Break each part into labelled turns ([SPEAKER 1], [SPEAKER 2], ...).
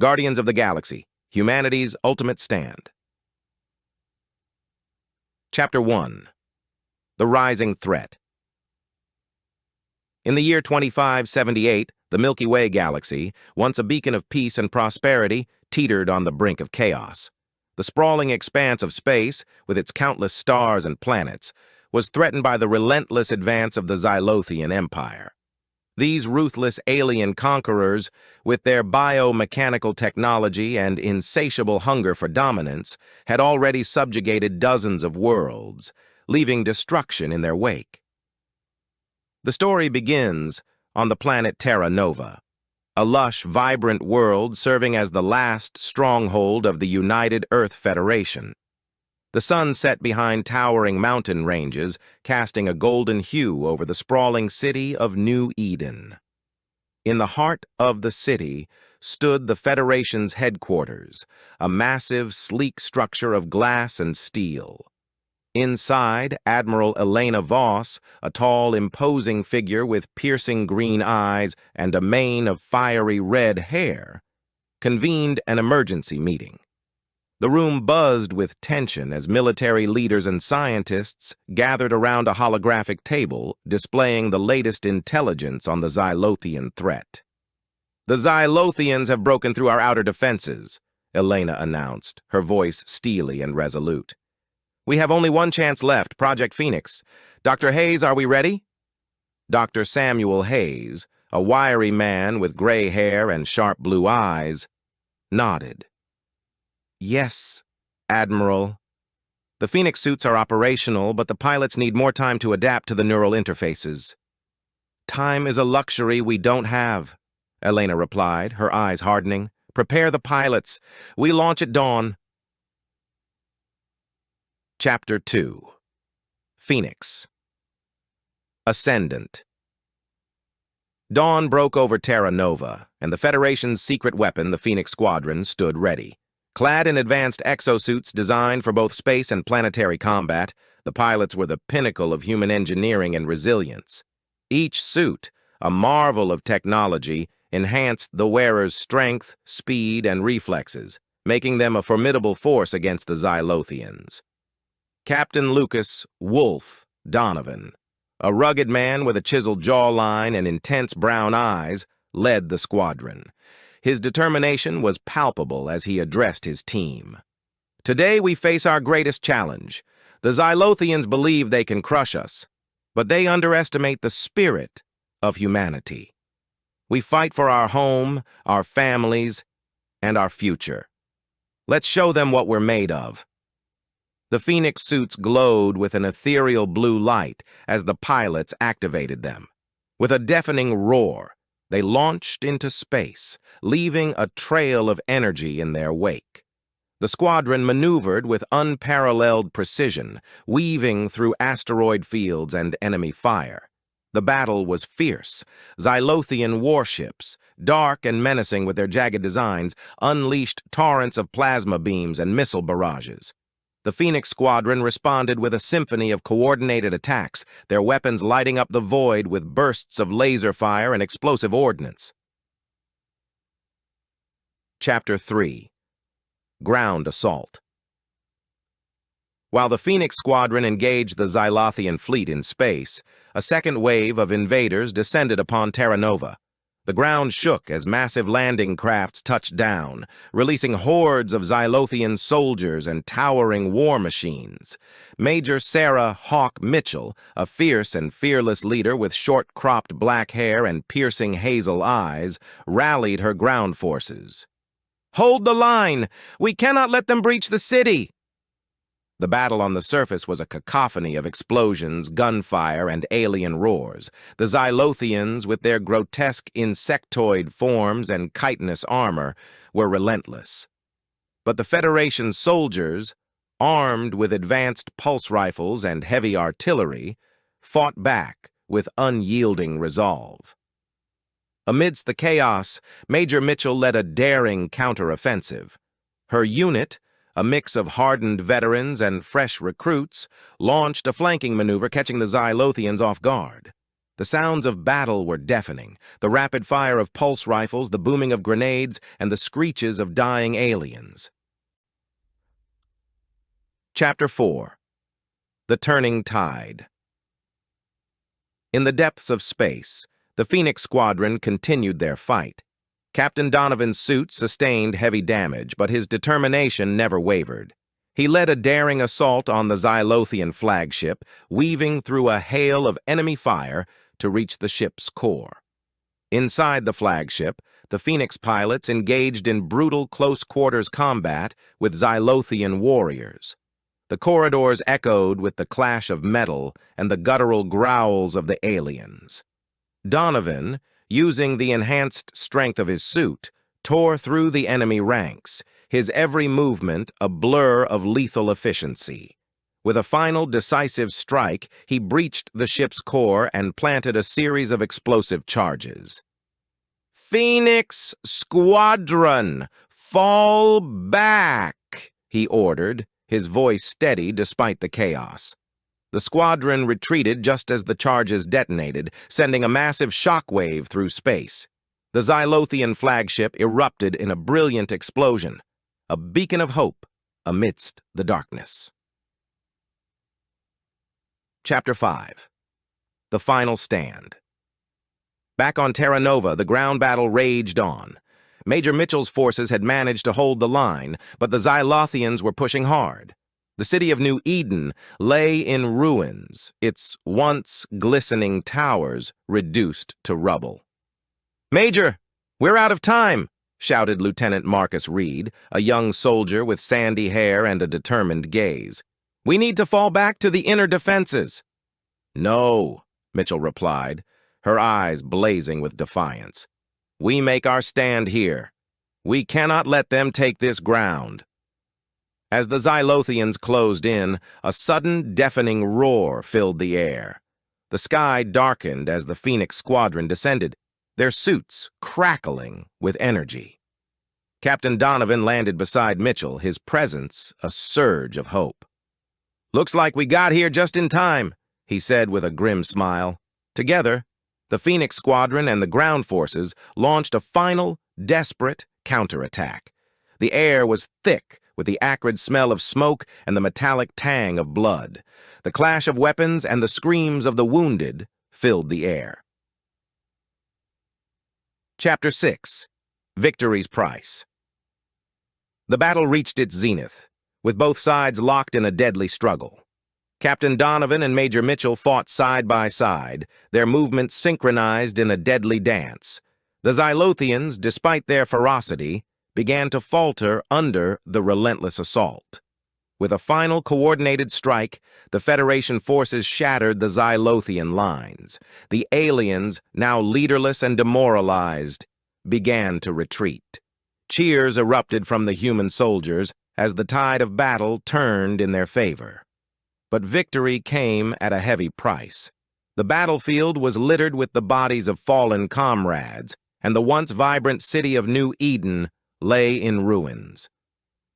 [SPEAKER 1] Guardians of the Galaxy, Humanity's Ultimate Stand. Chapter 1. The Rising Threat. In the year 2578, the Milky Way galaxy, once a beacon of peace and prosperity, teetered on the brink of chaos. The sprawling expanse of space, with its countless stars and planets, was threatened by the relentless advance of the Xylothian Empire. These ruthless alien conquerors, with their biomechanical technology and insatiable hunger for dominance, had already subjugated dozens of worlds, leaving destruction in their wake. The story begins on the planet Terra Nova, a lush, vibrant world serving as the last stronghold of the United Earth Federation. The sun set behind towering mountain ranges, casting a golden hue over the sprawling city of New Eden. In the heart of the city stood the Federation's headquarters, a massive, sleek structure of glass and steel. Inside, Admiral Elena Voss, a tall, imposing figure with piercing green eyes and a mane of fiery red hair, convened an emergency meeting. The room buzzed with tension as military leaders and scientists gathered around a holographic table displaying the latest intelligence on the Xylothian threat. "The Xylothians have broken through our outer defenses," Elena announced, her voice steely and resolute. "We have only one chance left, Project Phoenix. Dr. Hayes, are we ready?" Dr. Samuel Hayes, a wiry man with gray hair and sharp blue eyes, nodded. "Yes, Admiral. The Phoenix suits are operational, but the pilots need more time to adapt to the neural interfaces." "Time is a luxury we don't have," Elena replied, her eyes hardening. "Prepare the pilots. We launch at dawn." Chapter 2. Phoenix. Ascendant. Dawn broke over Terra Nova, and the Federation's secret weapon, the Phoenix Squadron, stood ready. Clad in advanced exosuits designed for both space and planetary combat, the pilots were the pinnacle of human engineering and resilience. Each suit, a marvel of technology, enhanced the wearer's strength, speed, and reflexes, making them a formidable force against the Xylothians. Captain Lucas "Wolf" Donovan, a rugged man with a chiseled jawline and intense brown eyes, led the squadron. His determination was palpable as he addressed his team. "Today we face our greatest challenge. The Xylothians believe they can crush us, but they underestimate the spirit of humanity. We fight for our home, our families, and our future. Let's show them what we're made of." The Phoenix suits glowed with an ethereal blue light as the pilots activated them. With a deafening roar, they launched into space, leaving a trail of energy in their wake. The squadron maneuvered with unparalleled precision, weaving through asteroid fields and enemy fire. The battle was fierce. Xylothian warships, dark and menacing with their jagged designs, unleashed torrents of plasma beams and missile barrages. The Phoenix Squadron responded with a symphony of coordinated attacks, their weapons lighting up the void with bursts of laser fire and explosive ordnance. Chapter 3. Ground Assault. While the Phoenix Squadron engaged the Xylothian fleet in space, a second wave of invaders descended upon Terra Nova. The ground shook as massive landing crafts touched down, releasing hordes of Xylothian soldiers and towering war machines. Major Sarah "Hawk" Mitchell, a fierce and fearless leader with short-cropped black hair and piercing hazel eyes, rallied her ground forces. "Hold the line! We cannot let them breach the city!" The battle on the surface was a cacophony of explosions, gunfire, and alien roars. The Xylothians, with their grotesque insectoid forms and chitinous armor, were relentless. But the Federation soldiers, armed with advanced pulse rifles and heavy artillery, fought back with unyielding resolve. Amidst the chaos, Major Mitchell led a daring counteroffensive. Her unit, a mix of hardened veterans and fresh recruits, launched a flanking maneuver catching the Xylothians off guard. The sounds of battle were deafening, the rapid fire of pulse rifles, the booming of grenades, and the screeches of dying aliens. Chapter 4. The Turning Tide. In the depths of space, the Phoenix Squadron continued their fight. Captain Donovan's suit sustained heavy damage, but his determination never wavered. He led a daring assault on the Xylothian flagship, weaving through a hail of enemy fire to reach the ship's core. Inside the flagship, the Phoenix pilots engaged in brutal close-quarters combat with Xylothian warriors. The corridors echoed with the clash of metal and the guttural growls of the aliens. Donovan, using the enhanced strength of his suit, tore through the enemy ranks, his every movement a blur of lethal efficiency. With a final decisive strike, he breached the ship's core and planted a series of explosive charges. "Phoenix Squadron, fall back!" he ordered, his voice steady despite the chaos. The squadron retreated just as the charges detonated, sending a massive shockwave through space. The Xylothian flagship erupted in a brilliant explosion, a beacon of hope amidst the darkness. Chapter 5. The Final Stand. Back on Terra Nova, the ground battle raged on. Major Mitchell's forces had managed to hold the line, but the Xylothians were pushing hard. The city of New Eden lay in ruins, its once glistening towers reduced to rubble. "Major, we're out of time!" shouted Lieutenant Marcus Reed, a young soldier with sandy hair and a determined gaze. "We need to fall back to the inner defenses." "No," Mitchell replied, her eyes blazing with defiance. "We make our stand here. We cannot let them take this ground." As the Xylothians closed in, a sudden deafening roar filled the air. The sky darkened as the Phoenix Squadron descended, their suits crackling with energy. Captain Donovan landed beside Mitchell, his presence a surge of hope. "Looks like we got here just in time," he said with a grim smile. Together, the Phoenix Squadron and the ground forces launched a final, desperate counterattack. The air was thick with the acrid smell of smoke and the metallic tang of blood. The clash of weapons and the screams of the wounded filled the air. Chapter 6. Victory's Price. The battle reached its zenith, with both sides locked in a deadly struggle. Captain Donovan and Major Mitchell fought side by side, their movements synchronized in a deadly dance. The Xylothians, despite their ferocity, began to falter under the relentless assault. With a final coordinated strike, the Federation forces shattered the Xylothian lines. The aliens, now leaderless and demoralized, began to retreat. Cheers erupted from the human soldiers as the tide of battle turned in their favor. But victory came at a heavy price. The battlefield was littered with the bodies of fallen comrades, and the once vibrant city of New Eden lay in ruins.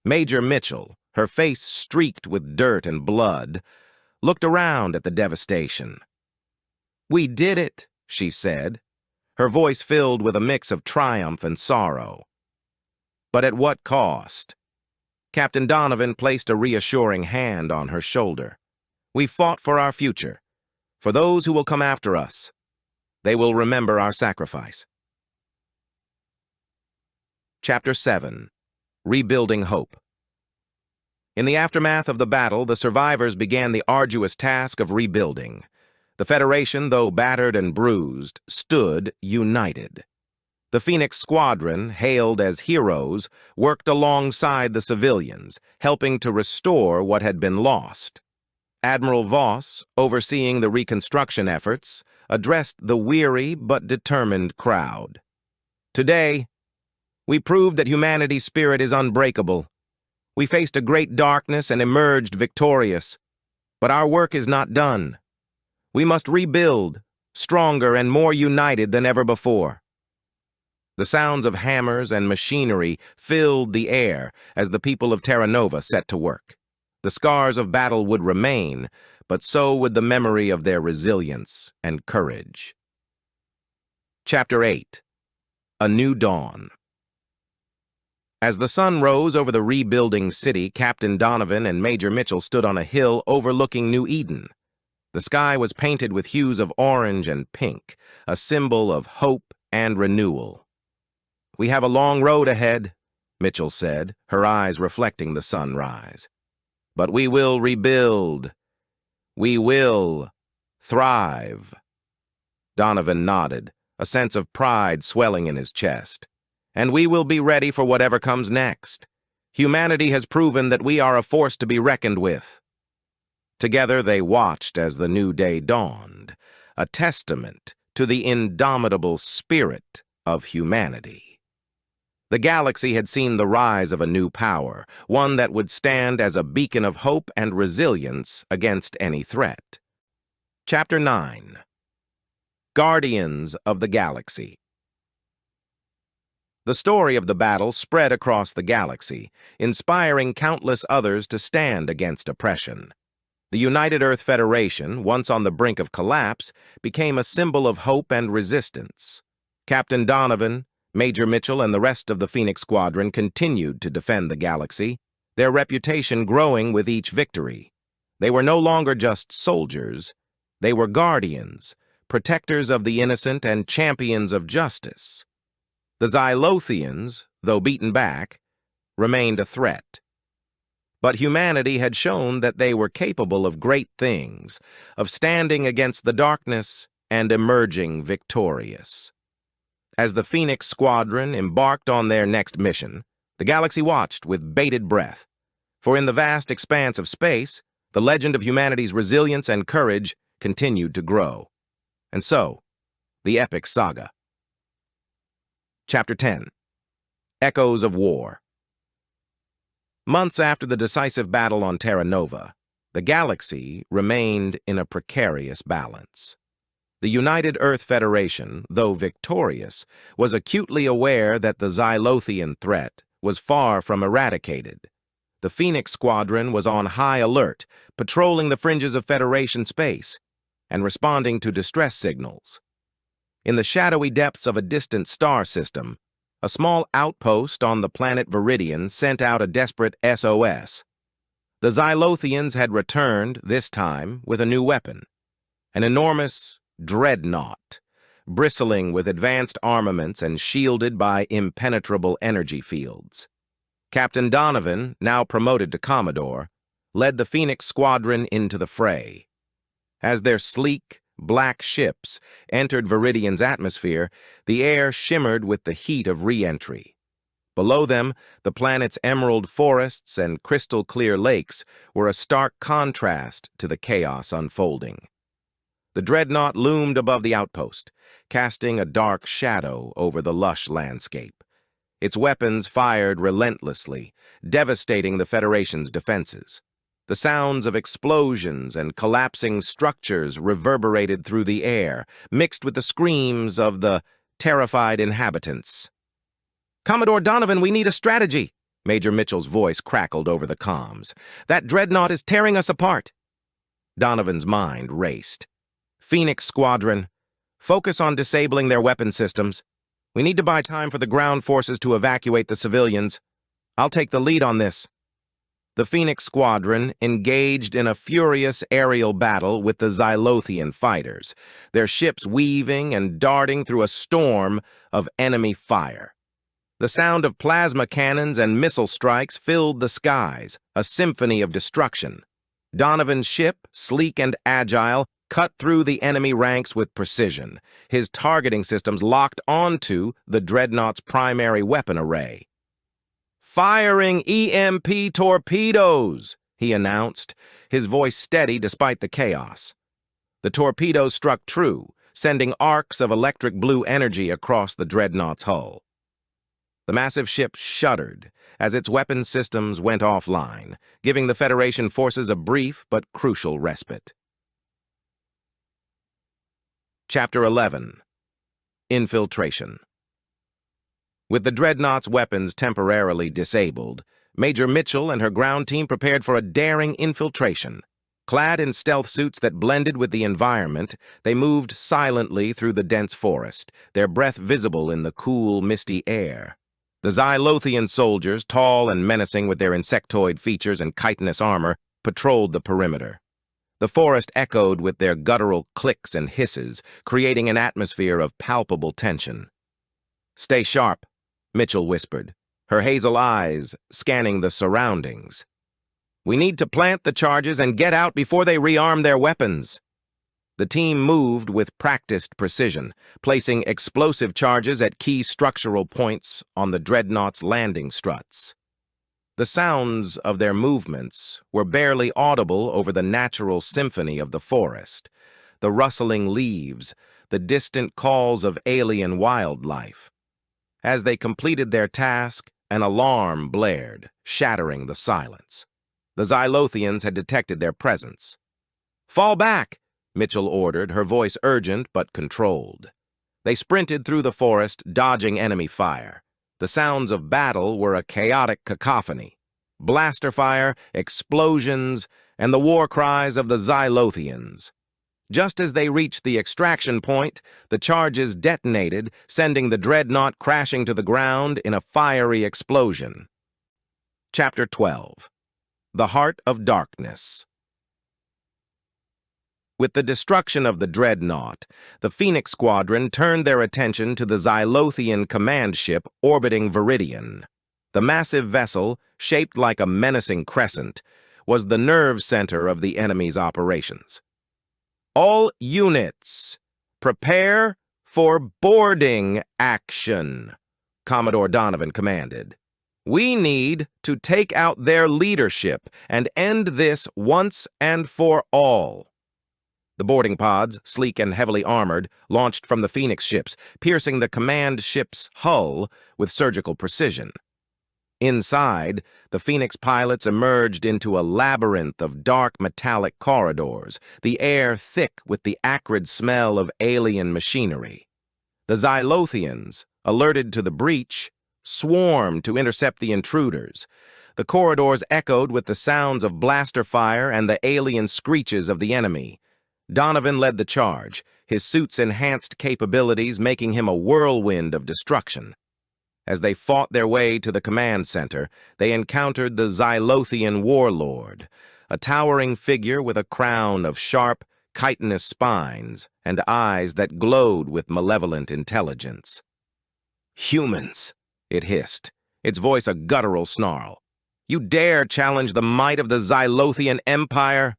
[SPEAKER 1] Major Mitchell, her face streaked with dirt and blood, looked around at the devastation. "We did it," she said, her voice filled with a mix of triumph and sorrow. "But at what cost?" Captain Donovan placed a reassuring hand on her shoulder. "We fought for our future, for those who will come after us. They will remember our sacrifice." Chapter 7. Rebuilding Hope. In the aftermath of the battle, the survivors began the arduous task of rebuilding. The Federation, though battered and bruised, stood united. The Phoenix Squadron, hailed as heroes, worked alongside the civilians, helping to restore what had been lost. Admiral Voss, overseeing the reconstruction efforts, addressed the weary but determined crowd. "Today, we proved that humanity's spirit is unbreakable. We faced a great darkness and emerged victorious. But our work is not done. We must rebuild, stronger and more united than ever before." The sounds of hammers and machinery filled the air as the people of Terra Nova set to work. The scars of battle would remain, but so would the memory of their resilience and courage. Chapter 8. A New Dawn. As the sun rose over the rebuilding city, Captain Donovan and Major Mitchell stood on a hill overlooking New Eden. The sky was painted with hues of orange and pink, a symbol of hope and renewal. "We have a long road ahead," Mitchell said, her eyes reflecting the sunrise. "But we will rebuild. We will thrive." Donovan nodded, a sense of pride swelling in his chest. "And we will be ready for whatever comes next. Humanity has proven that we are a force to be reckoned with." Together they watched as the new day dawned, a testament to the indomitable spirit of humanity. The galaxy had seen the rise of a new power, one that would stand as a beacon of hope and resilience against any threat. Chapter 9. Guardians of the Galaxy. The story of the battle spread across the galaxy, inspiring countless others to stand against oppression. The United Earth Federation, once on the brink of collapse, became a symbol of hope and resistance. Captain Donovan, Major Mitchell, and the rest of the Phoenix Squadron continued to defend the galaxy, their reputation growing with each victory. They were no longer just soldiers. They were guardians, protectors of the innocent and champions of justice. The Xylothians, though beaten back, remained a threat. But humanity had shown that they were capable of great things, of standing against the darkness and emerging victorious. As the Phoenix Squadron embarked on their next mission, the galaxy watched with bated breath. For in the vast expanse of space, the legend of humanity's resilience and courage continued to grow. And so, the epic saga. Chapter 10. Echoes of War. Months after the decisive battle on Terra Nova, the galaxy remained in a precarious balance. The United Earth Federation, though victorious, was acutely aware that the Xylothian threat was far from eradicated. The Phoenix Squadron was on high alert, patrolling the fringes of Federation space and responding to distress signals. In the shadowy depths of a distant star system, a small outpost on the planet Viridian sent out a desperate SOS. The Xylothians had returned, this time, with a new weapon, an enormous dreadnought, bristling with advanced armaments and shielded by impenetrable energy fields. Captain Donovan, now promoted to Commodore, led the Phoenix Squadron into the fray. As their sleek, black ships entered Viridian's atmosphere, the air shimmered with the heat of re-entry. Below them, the planet's emerald forests and crystal-clear lakes were a stark contrast to the chaos unfolding. The dreadnought loomed above the outpost, casting a dark shadow over the lush landscape. Its weapons fired relentlessly, devastating the Federation's defenses. The sounds of explosions and collapsing structures reverberated through the air, mixed with the screams of the terrified inhabitants. "Commodore Donovan, we need a strategy," Major Mitchell's voice crackled over the comms. "That dreadnought is tearing us apart." Donovan's mind raced. "Phoenix Squadron, focus on disabling their weapon systems. We need to buy time for the ground forces to evacuate the civilians. I'll take the lead on this." The Phoenix Squadron engaged in a furious aerial battle with the Xylothian fighters, their ships weaving and darting through a storm of enemy fire. The sound of plasma cannons and missile strikes filled the skies, a symphony of destruction. Donovan's ship, sleek and agile, cut through the enemy ranks with precision, his targeting systems locked onto the dreadnought's primary weapon array. "Firing EMP torpedoes," he announced, his voice steady despite the chaos. The torpedoes struck true, sending arcs of electric blue energy across the dreadnought's hull. The massive ship shuddered as its weapon systems went offline, giving the Federation forces a brief but crucial respite. Chapter 11. Infiltration. With the dreadnought's weapons temporarily disabled, Major Mitchell and her ground team prepared for a daring infiltration. Clad in stealth suits that blended with the environment, they moved silently through the dense forest, their breath visible in the cool, misty air. The Xylothian soldiers, tall and menacing with their insectoid features and chitinous armor, patrolled the perimeter. The forest echoed with their guttural clicks and hisses, creating an atmosphere of palpable tension. "Stay sharp," Mitchell whispered, her hazel eyes scanning the surroundings. "We need to plant the charges and get out before they rearm their weapons." The team moved with practiced precision, placing explosive charges at key structural points on the dreadnought's landing struts. The sounds of their movements were barely audible over the natural symphony of the forest, the rustling leaves, the distant calls of alien wildlife. As they completed their task, an alarm blared, shattering the silence. The Xylothians had detected their presence. "Fall back!" Mitchell ordered, her voice urgent but controlled. They sprinted through the forest, dodging enemy fire. The sounds of battle were a chaotic cacophony. Blaster fire, explosions, and the war cries of the Xylothians. Just as they reached the extraction point, the charges detonated, sending the dreadnought crashing to the ground in a fiery explosion. Chapter 12. The Heart of Darkness. With the destruction of the dreadnought, the Phoenix Squadron turned their attention to the Xylothian command ship orbiting Viridian. The massive vessel, shaped like a menacing crescent, was the nerve center of the enemy's operations. "All units, prepare for boarding action," Commodore Donovan commanded. "We need to take out their leadership and end this once and for all." The boarding pods, sleek and heavily armored, launched from the Phoenix ships, piercing the command ship's hull with surgical precision. Inside, the Phoenix pilots emerged into a labyrinth of dark metallic corridors, the air thick with the acrid smell of alien machinery. The Xylothians, alerted to the breach, swarmed to intercept the intruders. The corridors echoed with the sounds of blaster fire and the alien screeches of the enemy. Donovan led the charge, his suit's enhanced capabilities making him a whirlwind of destruction. As they fought their way to the command center, they encountered the Xylothian warlord, a towering figure with a crown of sharp, chitinous spines and eyes that glowed with malevolent intelligence. "Humans," it hissed, its voice a guttural snarl. "You dare challenge the might of the Xylothian Empire?"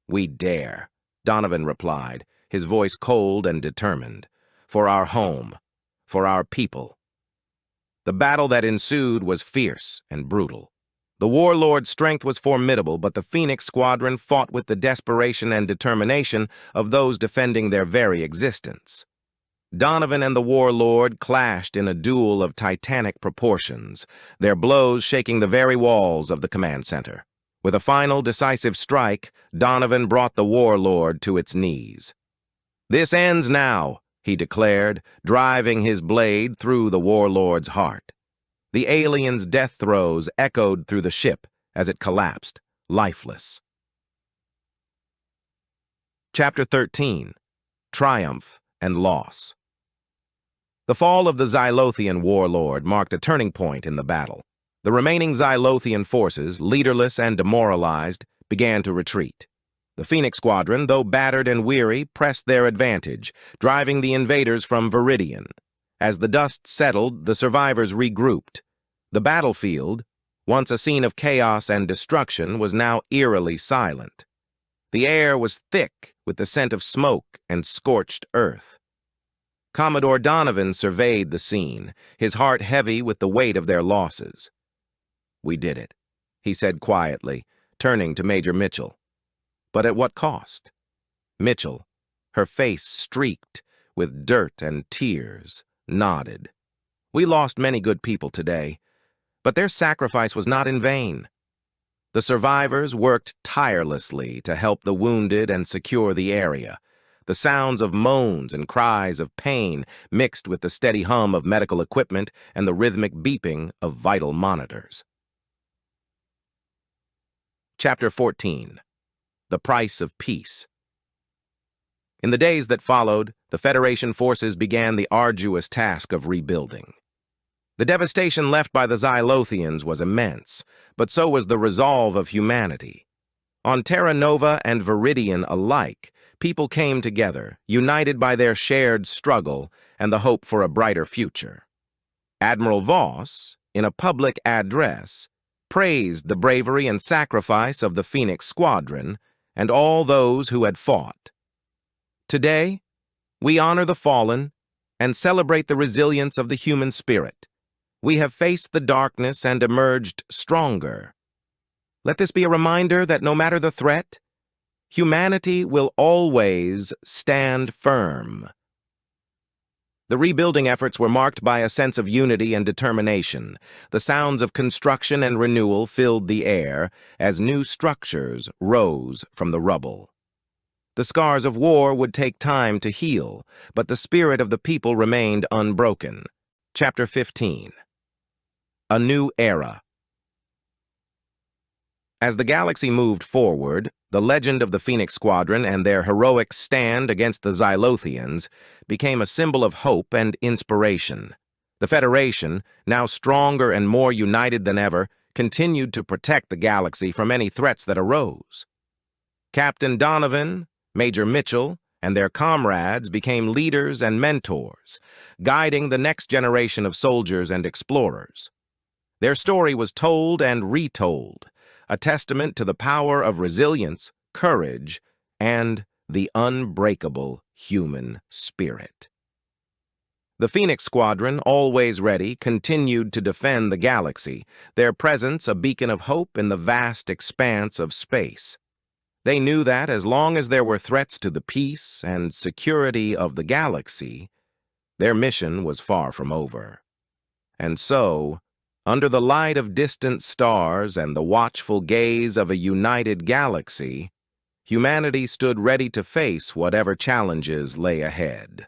[SPEAKER 1] "We dare," Donovan replied, his voice cold and determined. "For our home, for our people." The battle that ensued was fierce and brutal. The warlord's strength was formidable, but the Phoenix Squadron fought with the desperation and determination of those defending their very existence. Donovan and the warlord clashed in a duel of titanic proportions, their blows shaking the very walls of the command center. With a final decisive strike, Donovan brought the warlord to its knees. "This ends now," he declared, driving his blade through the warlord's heart. The alien's death throes echoed through the ship as it collapsed, lifeless. Chapter 13. Triumph and Loss. The fall of the Xylothian warlord marked a turning point in the battle. The remaining Xylothian forces, leaderless and demoralized, began to retreat. The Phoenix Squadron, though battered and weary, pressed their advantage, driving the invaders from Viridian. As the dust settled, the survivors regrouped. The battlefield, once a scene of chaos and destruction, was now eerily silent. The air was thick with the scent of smoke and scorched earth. Commodore Donovan surveyed the scene, his heart heavy with the weight of their losses. "We did it," he said quietly, turning to Major Mitchell. "But at what cost?" Mitchell, her face streaked with dirt and tears, nodded. "We lost many good people today, but their sacrifice was not in vain. The survivors worked tirelessly to help the wounded and secure the area. The sounds of moans and cries of pain mixed with the steady hum of medical equipment and the rhythmic beeping of vital monitors. Chapter 14. The Price of Peace. In the days that followed, the Federation forces began the arduous task of rebuilding. The devastation left by the Xylothians was immense, but so was the resolve of humanity. On Terra Nova and Viridian alike, people came together, united by their shared struggle and the hope for a brighter future. Admiral Voss, in a public address, praised the bravery and sacrifice of the Phoenix Squadron and all those who had fought. Today, we honor the fallen and celebrate the resilience of the human spirit. We have faced the darkness and emerged stronger. Let this be a reminder that no matter the threat, humanity will always stand firm. The rebuilding efforts were marked by a sense of unity and determination. The sounds of construction and renewal filled the air as new structures rose from the rubble. The scars of war would take time to heal, but the spirit of the people remained unbroken. Chapter 15. A New Era. As the galaxy moved forward, the legend of the Phoenix Squadron and their heroic stand against the Xylothians became a symbol of hope and inspiration. The Federation, now stronger and more united than ever, continued to protect the galaxy from any threats that arose. Captain Donovan, Major Mitchell, and their comrades became leaders and mentors, guiding the next generation of soldiers and explorers. Their story was told and retold, a testament to the power of resilience, courage, and the unbreakable human spirit. The Phoenix Squadron, always ready, continued to defend the galaxy, their presence a beacon of hope in the vast expanse of space. They knew that as long as there were threats to the peace and security of the galaxy, their mission was far from over. And so, under the light of distant stars and the watchful gaze of a united galaxy, humanity stood ready to face whatever challenges lay ahead.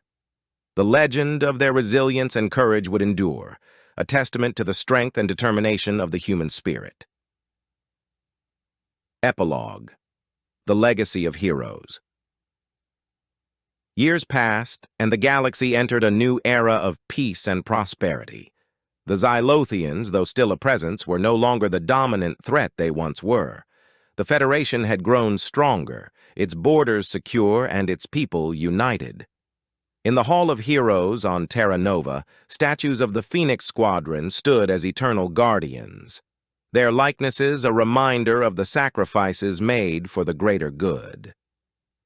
[SPEAKER 1] The legend of their resilience and courage would endure, a testament to the strength and determination of the human spirit. Epilogue. The Legacy of Heroes. Years passed, and the galaxy entered a new era of peace and prosperity. The Xylothians, though still a presence, were no longer the dominant threat they once were. The Federation had grown stronger, its borders secure and its people united. In the Hall of Heroes on Terra Nova, statues of the Phoenix Squadron stood as eternal guardians, their likenesses a reminder of the sacrifices made for the greater good.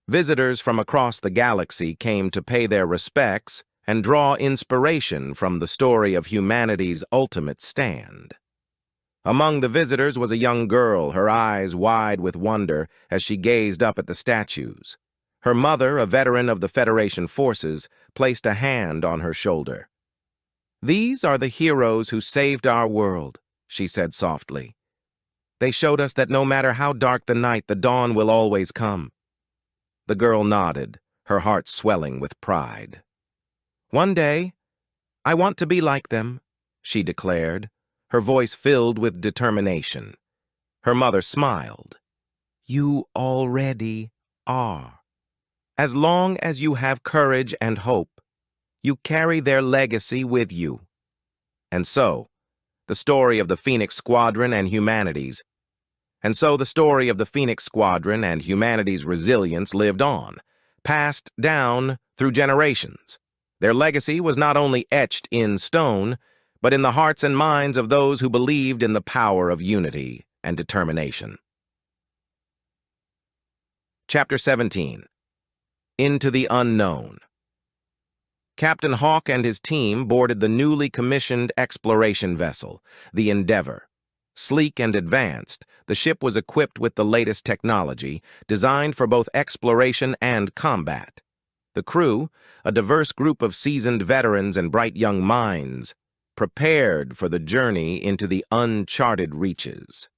[SPEAKER 1] Visitors from across the galaxy came to pay their respects and draw inspiration from the story of humanity's ultimate stand. Among the visitors was a young girl, her eyes wide with wonder as she gazed up at the statues. Her mother, a veteran of the Federation forces, placed a hand on her shoulder. "These are the heroes who saved our world," she said softly. "They showed us that no matter how dark the night, the dawn will always come." The girl nodded, her heart swelling with pride. "One day, I want to be like them," she declared, her voice filled with determination. Her mother smiled. "You already are. As long as you have courage and hope, you carry their legacy with you." And so, the story of the Phoenix Squadron and humanity's resilience lived on, passed down through generations. Their legacy was not only etched in stone, but in the hearts and minds of those who believed in the power of unity and determination. Chapter 17. Into the Unknown. Captain Hawk and his team boarded the newly commissioned exploration vessel, the Endeavor. Sleek and advanced, the ship was equipped with the latest technology, designed for both exploration and combat. The crew, a diverse group of seasoned veterans and bright young minds, prepared for the journey into the uncharted reaches.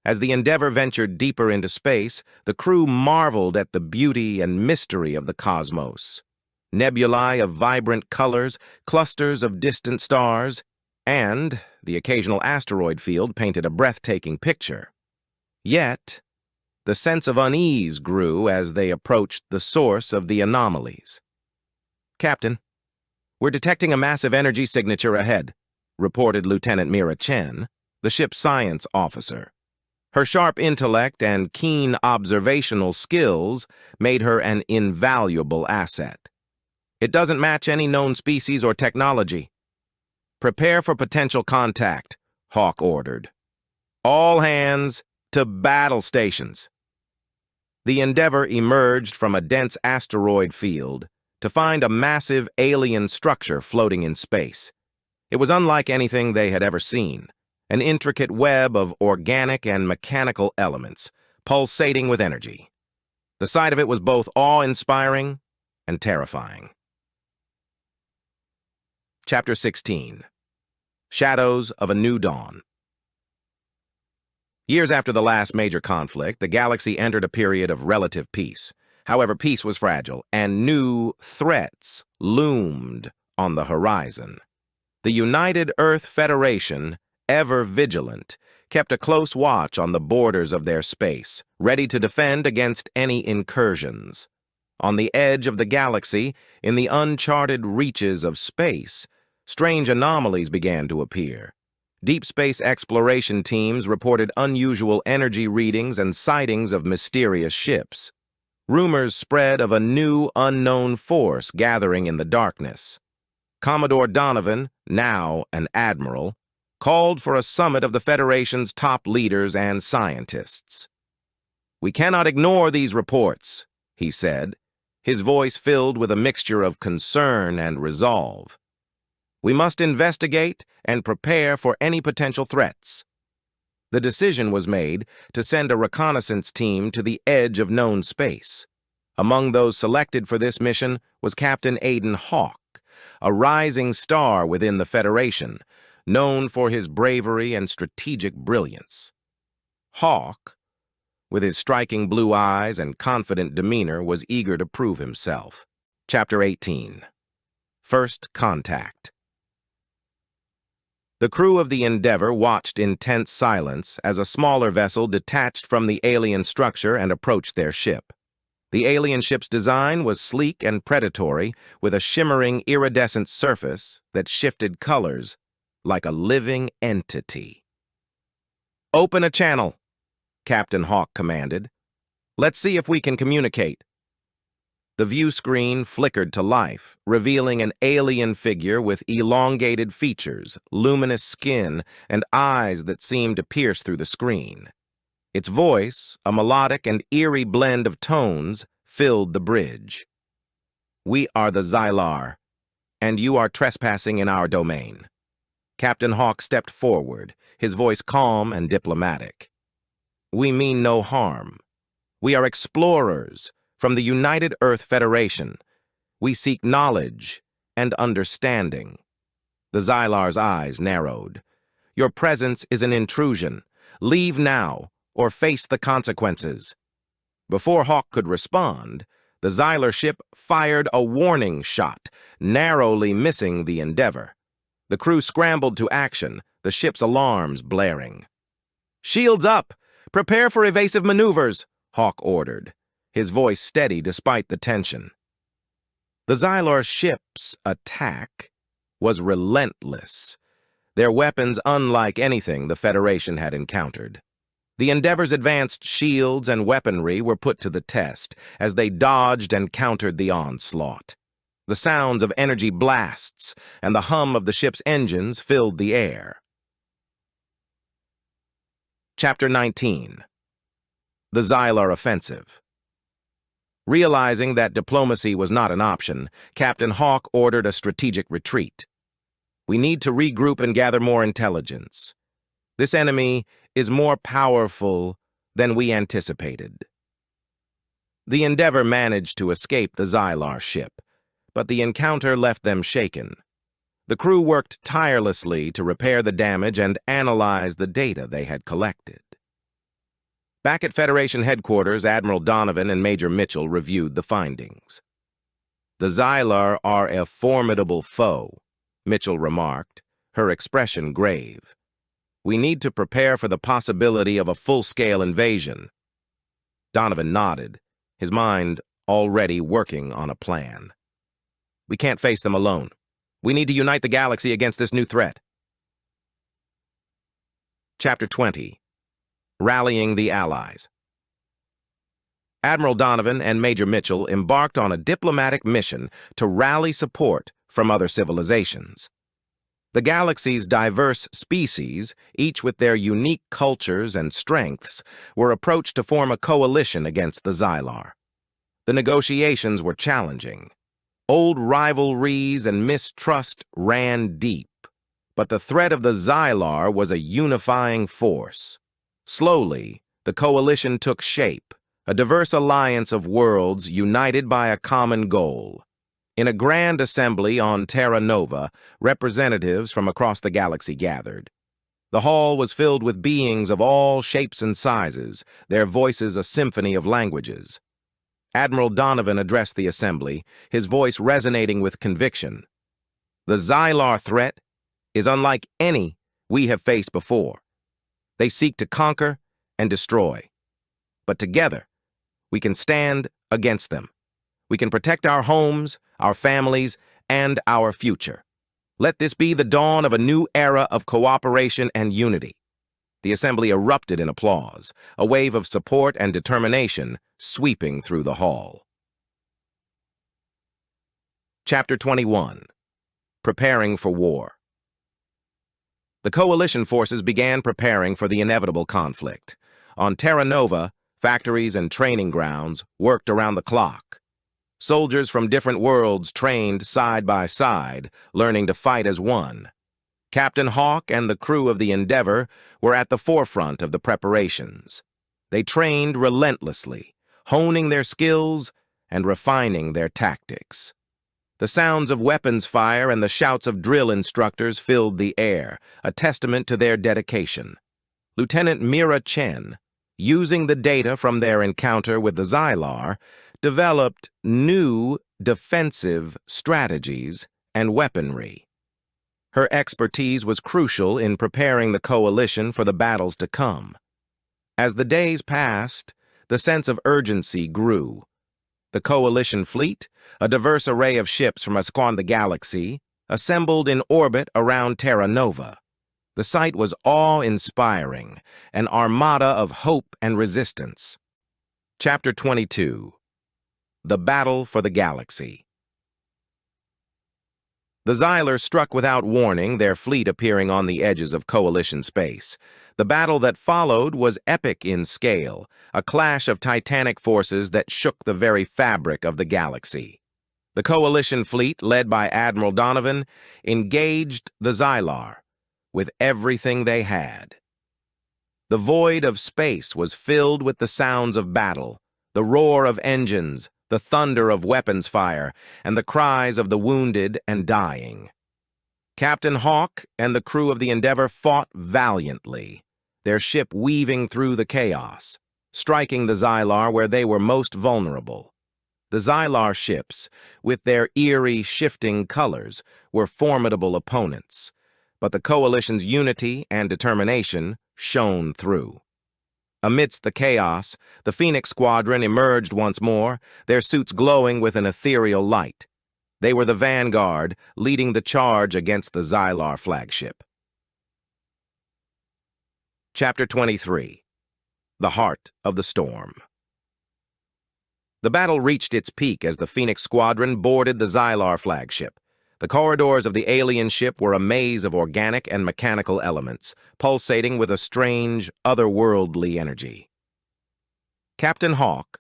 [SPEAKER 1] As the Endeavor ventured deeper into space, the crew marveled at the beauty and mystery of the cosmos. Nebulae of vibrant colors, clusters of distant stars, and the occasional asteroid field painted a breathtaking picture. Yet, the sense of unease grew as they approached the source of the anomalies. "Captain, we're detecting a massive energy signature ahead," reported Lieutenant Mira Chen, the ship's science officer. Her sharp intellect and keen observational skills made her an invaluable asset. "It doesn't match any known species or technology." "Prepare for potential contact," Hawk ordered. "All hands to battle stations." The Endeavour emerged from a dense asteroid field to find a massive alien structure floating in space. It was unlike anything they had ever seen, an intricate web of organic and mechanical elements, pulsating with energy. The sight of it was both awe-inspiring and terrifying. Chapter 16. Shadows of a New Dawn. Years after the last major conflict, the galaxy entered a period of relative peace. However, peace was fragile, and new threats loomed on the horizon. The United Earth Federation, ever vigilant, kept a close watch on the borders of their space, ready to defend against any incursions. On the edge of the galaxy, in the uncharted reaches of space, strange anomalies began to appear. Deep space exploration teams reported unusual energy readings and sightings of mysterious ships. Rumors spread of a new, unknown force gathering in the darkness. Commodore Donovan, now an admiral, called for a summit of the Federation's top leaders and scientists. "We cannot ignore these reports," he said, his voice filled with a mixture of concern and resolve. "We must investigate and prepare for any potential threats." The decision was made to send a reconnaissance team to the edge of known space. Among those selected for this mission was Captain Aiden Hawk, a rising star within the Federation, known for his bravery and strategic brilliance. Hawk, with his striking blue eyes and confident demeanor, was eager to prove himself. Chapter 18. First Contact. The crew of the Endeavour watched in tense silence as a smaller vessel detached from the alien structure and approached their ship. The alien ship's design was sleek and predatory, with a shimmering iridescent surface that shifted colors like a living entity. "Open a channel," Captain Hawk commanded. "Let's see if we can communicate." The view screen flickered to life, revealing an alien figure with elongated features, luminous skin, and eyes that seemed to pierce through the screen. Its voice, a melodic and eerie blend of tones, filled the bridge. "We are the Xylar, and you are trespassing in our domain." Captain Hawk stepped forward, his voice calm and diplomatic. "We mean no harm. We are explorers from the United Earth Federation. We seek knowledge and understanding." The Xylar's eyes narrowed. "Your presence is an intrusion. Leave now, or face the consequences." Before Hawk could respond, the Xylar ship fired a warning shot, narrowly missing the Endeavour. The crew scrambled to action, the ship's alarms blaring. "Shields up! Prepare for evasive maneuvers," Hawk ordered, his voice steady despite the tension. The Xylar ship's attack was relentless, their weapons unlike anything the Federation had encountered. The Endeavour's advanced shields and weaponry were put to the test as they dodged and countered the onslaught. The sounds of energy blasts and the hum of the ship's engines filled the air. Chapter 19. The Xylar Offensive. Realizing that diplomacy was not an option, Captain Hawk ordered a strategic retreat. "We need to regroup and gather more intelligence. This enemy is more powerful than we anticipated." The Endeavour managed to escape the Xylar ship, but the encounter left them shaken. The crew worked tirelessly to repair the damage and analyze the data they had collected. Back at Federation headquarters, Admiral Donovan and Major Mitchell reviewed the findings. "The Xylar are a formidable foe," Mitchell remarked, her expression grave. We need to prepare for the possibility of a full-scale invasion. Donovan nodded, his mind already working on a plan. We can't face them alone. We need to unite the galaxy against this new threat. Chapter 20. Rallying the Allies. Admiral Donovan and Major Mitchell embarked on a diplomatic mission to rally support from other civilizations. The galaxy's diverse species, each with their unique cultures and strengths, were approached to form a coalition against the Xylar. The negotiations were challenging. Old rivalries and mistrust ran deep, but the threat of the Xylar was a unifying force. Slowly, the coalition took shape, a diverse alliance of worlds united by a common goal. In a grand assembly on Terra Nova, representatives from across the galaxy gathered. The hall was filled with beings of all shapes and sizes, their voices a symphony of languages. Admiral Donovan addressed the assembly, his voice resonating with conviction. The Xylar threat is unlike any we have faced before. They seek to conquer and destroy. But together, we can stand against them. We can protect our homes, our families, and our future. Let this be the dawn of a new era of cooperation and unity. The assembly erupted in applause, a wave of support and determination sweeping through the hall. Chapter 21. Preparing for War. The coalition forces began preparing for the inevitable conflict. On Terra Nova, factories and training grounds worked around the clock. Soldiers from different worlds trained side by side, learning to fight as one. Captain Hawk and the crew of the Endeavor were at the forefront of the preparations. They trained relentlessly, honing their skills and refining their tactics. The sounds of weapons fire and the shouts of drill instructors filled the air, a testament to their dedication. Lieutenant Mira Chen, using the data from their encounter with the Xylar, developed new defensive strategies and weaponry. Her expertise was crucial in preparing the coalition for the battles to come. As the days passed, the sense of urgency grew. The coalition fleet, a diverse array of ships from across the galaxy, assembled in orbit around Terra Nova. The sight was awe-inspiring, an armada of hope and resistance. Chapter 22. The Battle for the Galaxy. The Xylar struck without warning, their fleet appearing on the edges of coalition space. The battle that followed was epic in scale, a clash of titanic forces that shook the very fabric of the galaxy. The coalition fleet, led by Admiral Donovan, engaged the Xylar with everything they had. The void of space was filled with the sounds of battle, the roar of engines, the thunder of weapons fire, and the cries of the wounded and dying. Captain Hawk and the crew of the Endeavor fought valiantly, their ship weaving through the chaos, striking the Xylar where they were most vulnerable. The Xylar ships, with their eerie, shifting colors, were formidable opponents, but the coalition's unity and determination shone through. Amidst the chaos, the Phoenix Squadron emerged once more, their suits glowing with an ethereal light. They were the vanguard, leading the charge against the Xylar flagship. Chapter 23. The Heart of the Storm. The battle reached its peak as the Phoenix Squadron boarded the Xylar flagship. The corridors of the alien ship were a maze of organic and mechanical elements, pulsating with a strange, otherworldly energy. Captain Hawk,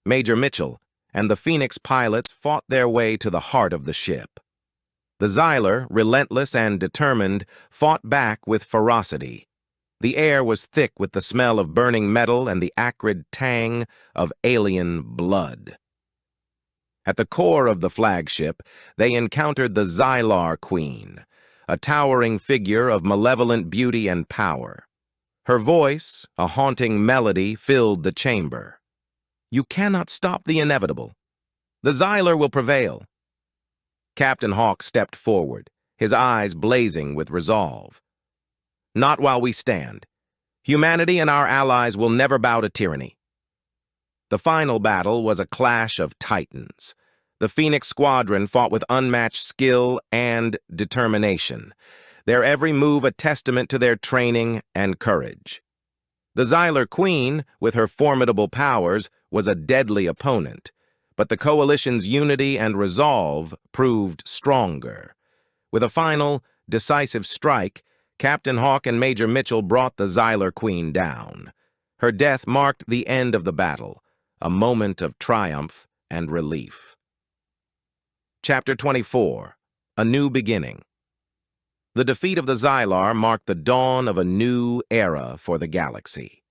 [SPEAKER 1] Major Mitchell, and the Phoenix pilots fought their way to the heart of the ship. The Xylar, relentless and determined, fought back with ferocity. The air was thick with the smell of burning metal and the acrid tang of alien blood. At the core of the flagship, they encountered the Xylar Queen, a towering figure of malevolent beauty and power. Her voice, a haunting melody, filled the chamber. "You cannot stop the inevitable. The Xylar will prevail." Captain Hawk stepped forward, his eyes blazing with resolve. Not while we stand. Humanity and our allies will never bow to tyranny. The final battle was a clash of titans. The Phoenix Squadron fought with unmatched skill and determination, their every move a testament to their training and courage. The Xylar Queen, with her formidable powers, was a deadly opponent, but the Coalition's unity and resolve proved stronger. With a final, decisive strike, Captain Hawk and Major Mitchell brought the Xylar Queen down. Her death marked the end of the battle, a moment of triumph and relief. Chapter 24. A New Beginning. The defeat of the Xylar marked the dawn of a new era for the galaxy.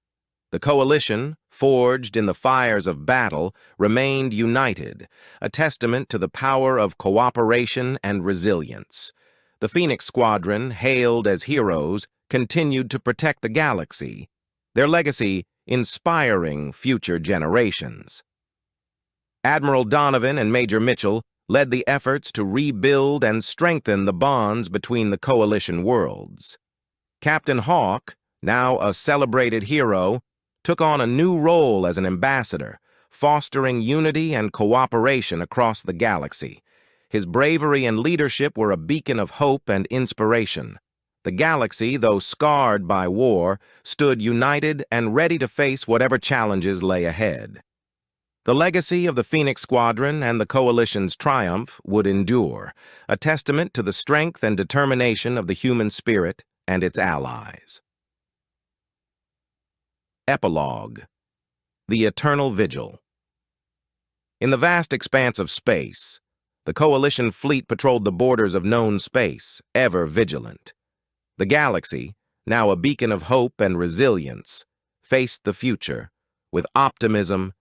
[SPEAKER 1] The Coalition, forged in the fires of battle, remained united, a testament to the power of cooperation and resilience. The Phoenix Squadron, hailed as heroes, continued to protect the galaxy, their legacy inspiring future generations. Admiral Donovan and Major Mitchell led the efforts to rebuild and strengthen the bonds between the Coalition worlds. Captain Hawk, now a celebrated hero, took on a new role as an ambassador, fostering unity and cooperation across the galaxy. His bravery and leadership were a beacon of hope and inspiration. The galaxy, though scarred by war, stood united and ready to face whatever challenges lay ahead. The legacy of the Phoenix Squadron and the Coalition's triumph would endure, a testament to the strength and determination of the human spirit and its allies. Epilogue. The Eternal Vigil. In the vast expanse of space, the Coalition fleet patrolled the borders of known space, ever vigilant. The galaxy, now a beacon of hope and resilience, faced the future with optimism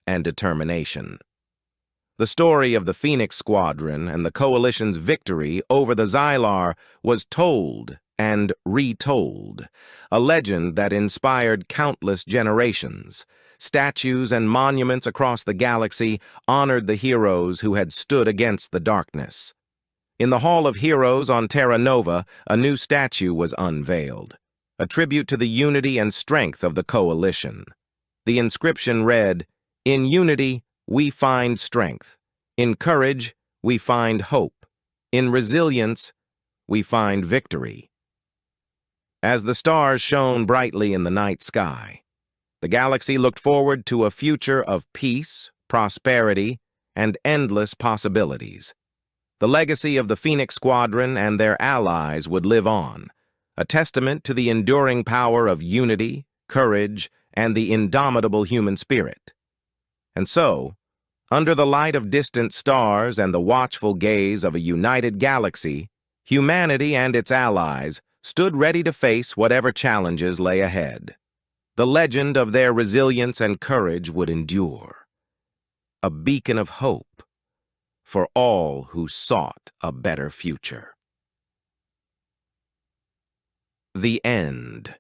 [SPEAKER 1] and determination. The story of the Phoenix Squadron and the Coalition's victory over the Xylar was told and retold, a legend that inspired countless generations. Statues and monuments across the galaxy honored the heroes who had stood against the darkness. In the Hall of Heroes on Terra Nova, a new statue was unveiled, a tribute to the unity and strength of the Coalition. The inscription read, "In unity, we find strength. In courage, we find hope. In resilience, we find victory." As the stars shone brightly in the night sky, the galaxy looked forward to a future of peace, prosperity, and endless possibilities. The legacy of the Phoenix Squadron and their allies would live on, a testament to the enduring power of unity, courage, and the indomitable human spirit. And so, under the light of distant stars and the watchful gaze of a united galaxy, humanity and its allies stood ready to face whatever challenges lay ahead. The legend of their resilience and courage would endure, a beacon of hope for all who sought a better future. The End.